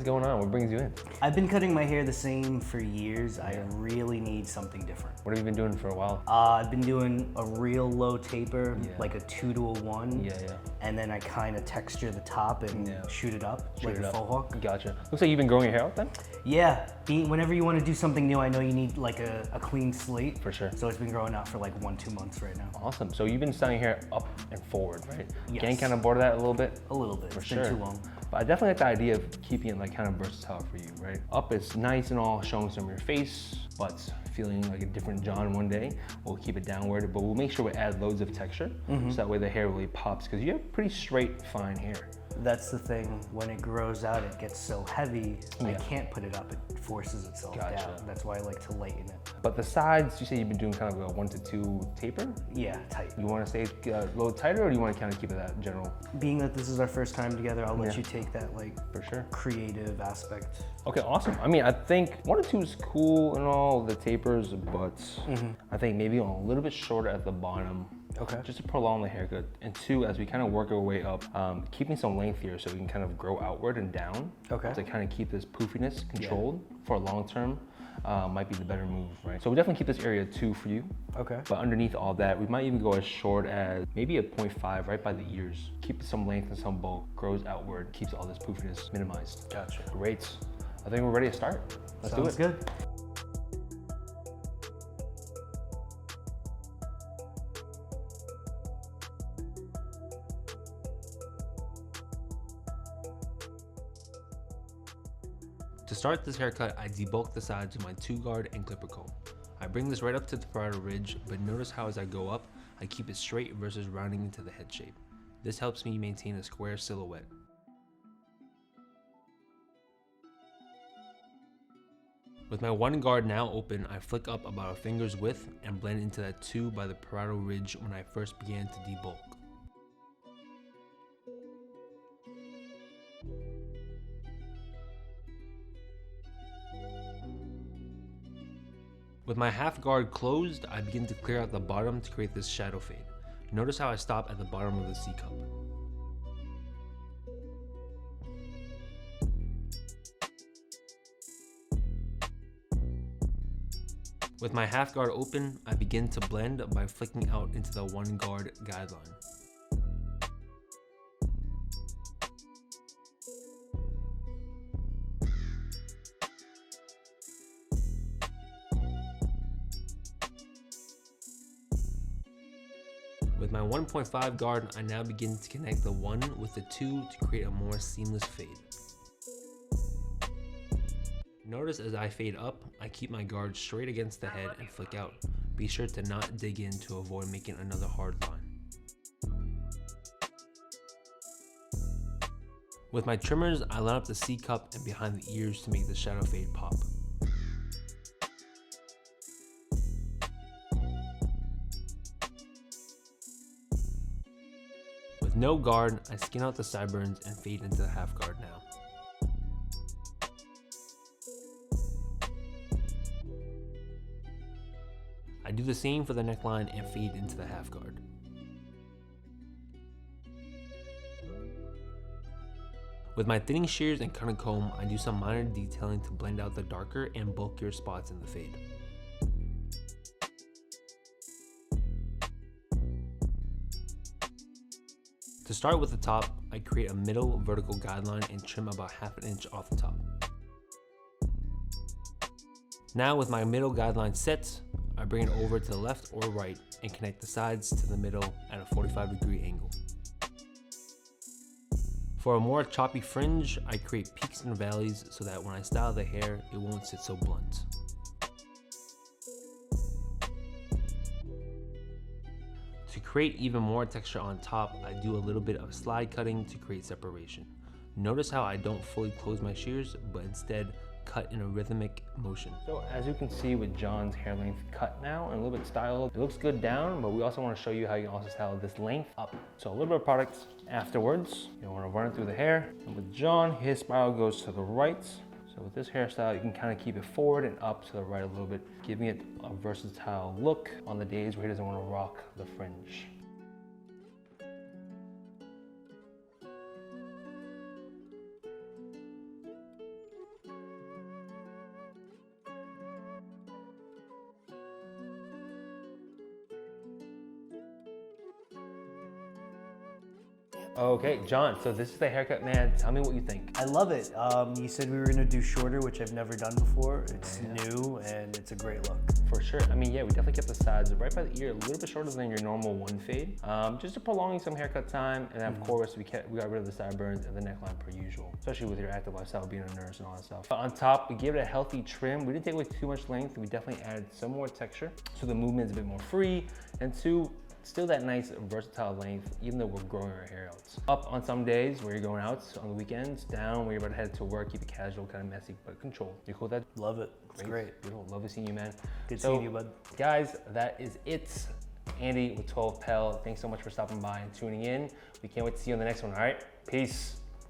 is going on? What brings you in? I've been cutting my hair the same for years. I really need something different. What have you been doing for a while? I've been doing a real low taper, like a 2 to a 1. Yeah. And then I kind of texture the top and shoot it up like a faux hawk. Gotcha. Looks like you've been growing your hair out then? Yeah, whenever you want to do something new, I know you need like a clean slate. For sure. So it's been growing out for like 1-2 months right now. Awesome. So you've been styling your hair up and forward, right? Yes. Getting kind of bored of that a little bit? A little bit. It's been too long. But I definitely like the idea of keeping it like kind of versatile for you, right? Up is nice and all, showing some of your face, but feeling like a different John one day. We'll keep it downward, but we'll make sure we add loads of texture, so that way the hair really pops, because you have pretty straight, fine hair. That's the thing, when it grows out, it gets so heavy, I can't put it up, it forces itself down. That's why I like to lighten it. But the sides, you say you've been doing kind of a 1 to 2 taper? Yeah, tight. You want to stay a little tighter, or do you want to kind of keep it that general? Being that this is our first time together, I'll let you take that like for sure creative aspect. Okay, awesome. I mean, I think 1 to 2 is cool and all, the tapers, but I think maybe a little bit shorter at the bottom. Okay. Just to prolong the haircut. And 2, as we kind of work our way up, keeping some length here so we can kind of grow outward and down. Okay. To kind of keep this poofiness controlled for a long term might be the better move, right? So we definitely keep this area 2 for you. Okay. But underneath all that, we might even go as short as maybe a 0.5 right by the ears. Keep some length and some bulk, grows outward, keeps all this poofiness minimized. Gotcha. Great. I think we're ready to start. Let's do it. Sounds good. To start this haircut, I debulk the sides with my 2-guard and clipper comb. I bring this right up to the parietal ridge, but notice how as I go up, I keep it straight versus rounding into the head shape. This helps me maintain a square silhouette. With my 1 guard now open, I flick up about a finger's width and blend into that 2 by the parietal ridge when I first began to debulk. With my half guard closed, I begin to clear out the bottom to create this shadow fade. Notice how I stop at the bottom of the C cup. With my half guard open, I begin to blend by flicking out into the 1 guard guideline. With my 1.5 guard, I now begin to connect the 1 with the 2 to create a more seamless fade. Notice as I fade up, I keep my guard straight against the head and flick out. Be sure to not dig in to avoid making another hard line. With my trimmers, I line up the C cup and behind the ears to make the shadow fade pop. With no guard, I skin out the sideburns and fade into the half guard now. I do the same for the neckline and fade into the half guard. With my thinning shears and cutting comb, I do some minor detailing to blend out the darker and bulkier spots in the fade. To start with the top, I create a middle vertical guideline and trim about ½ an inch off the top. Now with my middle guideline set, I bring it over to the left or right and connect the sides to the middle at a 45-degree angle. For a more choppy fringe, I create peaks and valleys so that when I style the hair, it won't sit so blunt. To create even more texture on top, I do a little bit of slide cutting to create separation. Notice how I don't fully close my shears, but instead cut in a rhythmic motion. So as you can see with John's hair length cut now and a little bit styled, it looks good down, but we also want to show you how you can also style this length up. So a little bit of product afterwards, you want to run it through the hair. And with John, his spiral goes to the right. So with this hairstyle, you can kind of keep it forward and up to the right a little bit, giving it a versatile look on the days where he doesn't want to rock the fringe. Okay, John, so this is the haircut, man. Tell me what you think. I love it. You said we were gonna do shorter, which I've never done before. It's new and it's a great look. For sure. I mean, yeah, we definitely kept the sides right by the ear, a little bit shorter than your normal one fade, just to prolonging some haircut time. And then of course, we got rid of the sideburns and the neckline per usual, especially with your active lifestyle, being a nurse and all that stuff. But on top, we gave it a healthy trim. We didn't take away too much length. We definitely added some more texture, so the movement is a bit more free. And two, still that nice versatile length, even though we're growing our hair out. Up on some days where you're going out on the weekends, down where you're about to head to work, keep it casual, kind of messy, but controlled. You cool with that? Love it. It's great. Beautiful. Love seeing you, man. Good seeing you, bud. Guys, that is it. Andy with 12 Pell. Thanks so much for stopping by and tuning in. We can't wait to see you on the next one, all right? Peace.